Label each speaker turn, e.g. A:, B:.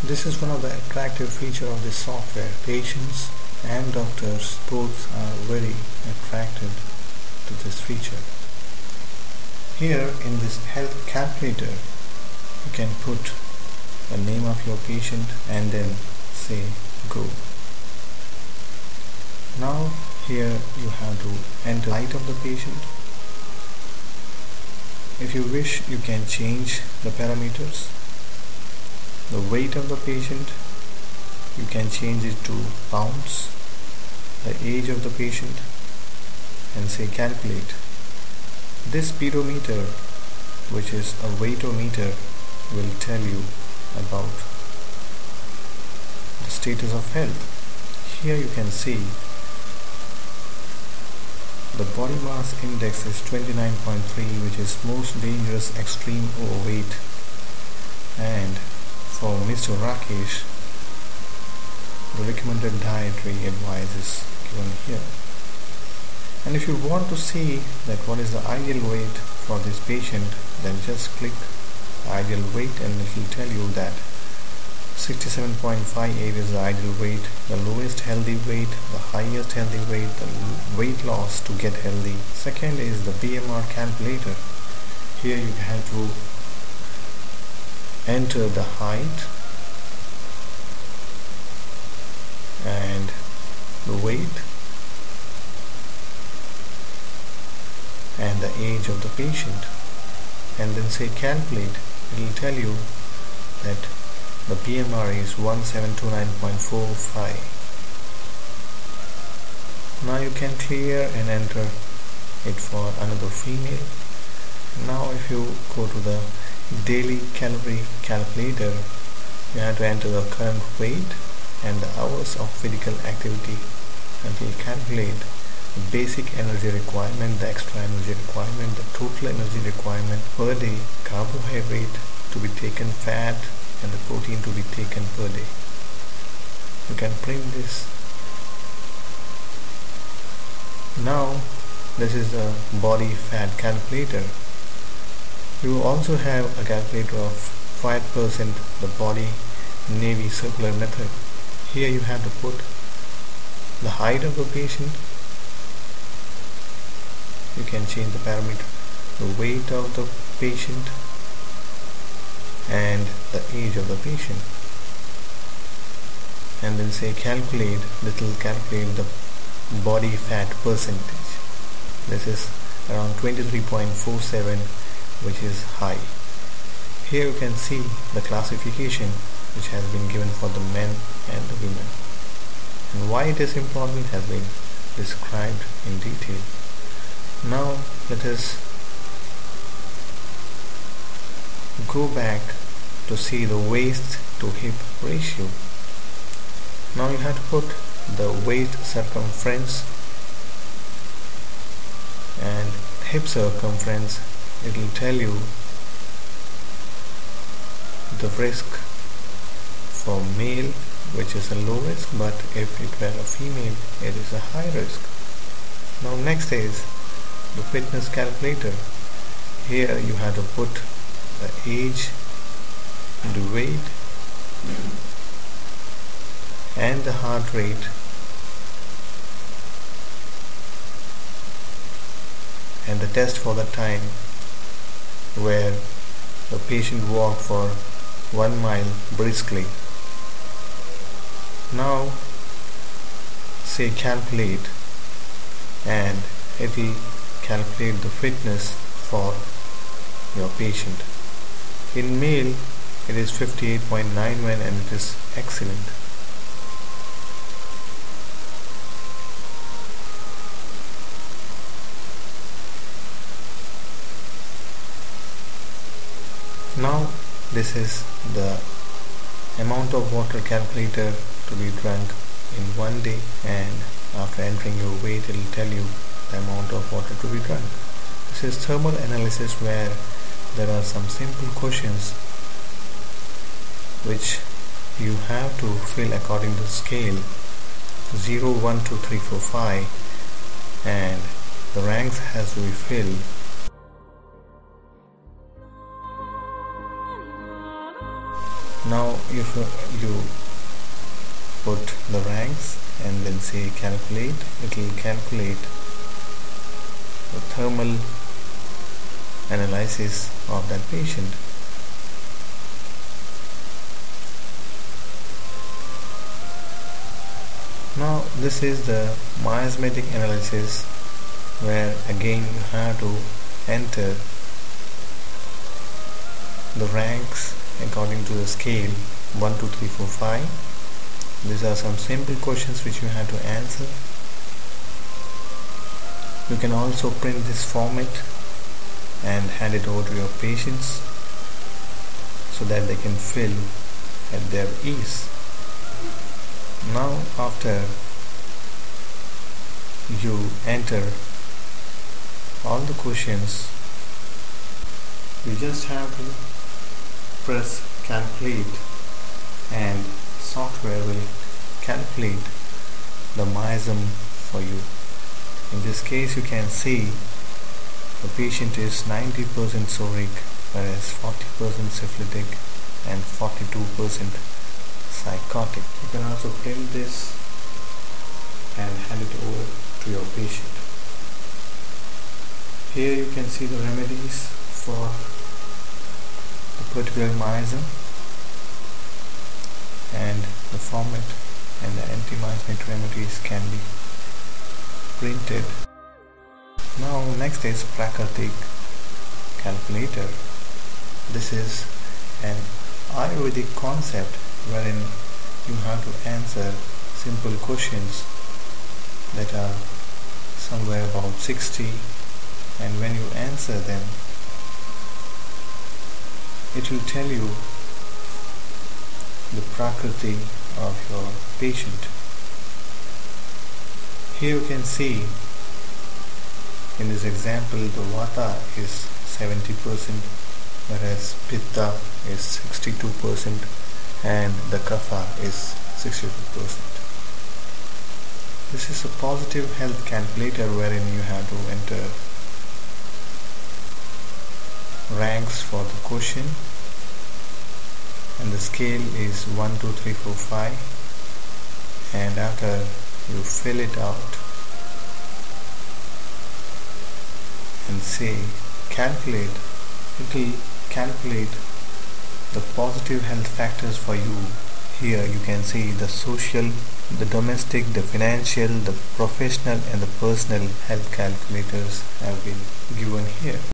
A: This is one of the attractive features of this software. Patients and doctors both are very attracted to this feature. Here in this health calculator, you can put the name of your patient and then say go. Now here you have to enter the height of the patient. If you wish, you can change the parameters. The weight of the patient, you can change it to pounds. The age of the patient, and say calculate. This speedometer, which is a weightometer, will tell you about the status of health. Here you can see the body mass index is 29.3, which is most dangerous extreme overweight. And for Mr. Rakesh, the recommended dietary advice is given here. And if you want to see that what is the ideal weight for this patient, then just click ideal weight and it will tell you that 67.58 is the ideal weight, the lowest healthy weight, the highest healthy weight, the weight loss to get healthy. Second is the BMI Calculator. Here you have to enter the height and the weight and the age of the patient, and then say calculate. It will tell you that the BMR is 1729.45. Now you can clear and enter it for another female. Now if you go to the daily calorie calculator, you have to enter the current weight and the hours of physical activity, and it will calculate the basic energy requirement, the extra energy requirement, the total energy requirement per day, carbohydrate to be taken, fat and the protein to be taken per day. You can print this. Now this is the body fat calculator. You also have a calculator of 5% the body navy circular method. Here you have to put the height of the patient. You can change the parameter, the weight of the patient and the age of the patient, and then say calculate. This will calculate the body fat percentage. This is around 23.47, which is high. Here you can see the classification which has been given for the men and the women, and why it is important has been described in detail. Now let us go back to see the waist to hip ratio. Now you have to put the waist circumference and hip circumference. It will tell you the risk for male, which is a low risk, but if it were a female, it is a high risk. Now next is the fitness calculator. Here you have to put the age, the weight and the heart rate and the test for the time where the patient walked for 1 mile briskly. Now say calculate and it will calculate the fitness for your patient. In male it is 58.91 and it is excellent. Now this is the amount of water calculator to be drunk in 1 day, and after entering your weight it will tell you the amount of water to be drunk. This is thermal analysis, where there are some simple questions which you have to fill according to the scale 0, 1, 2, 3, 4, 5, and the ranks has to be filled. Now if you put the ranks and then say calculate, it will calculate the thermal analysis of that patient. Now this is the miasmatic analysis, where again you have to enter the ranks according to the scale 1, 2, 3, 4, 5. These are some simple questions which you have to answer. You can also print this format and hand it over to your patients so that they can fill at their ease. Now after you enter all the questions, you just have to press calculate and software will calculate the miasm for you. In this case you can see the patient is 90% psoric, whereas 40% syphilitic and 42% psychotic. You can also print this and hand it over to your patient. Here you can see the remedies for the particular miasm and the format, and the anti-miasmic remedies can be printed. Now next is Prakarti calculator. This is an Ayurvedic concept wherein you have to answer simple questions that are somewhere about 60, and when you answer them, it will tell you the Prakarti of your patient. Here you can see in this example the Vaata is 70%, whereas Pita is 62% and the Kapha is 62%. This is a positive health calculator wherein you have to enter ranks for the question, and the scale is 1, 2, 3, 4, 5, and after you fill it out and say calculate, it will calculate the positive health factors for you. Here you can see the social, the domestic, the financial, the professional and the personal health calculators have been given here.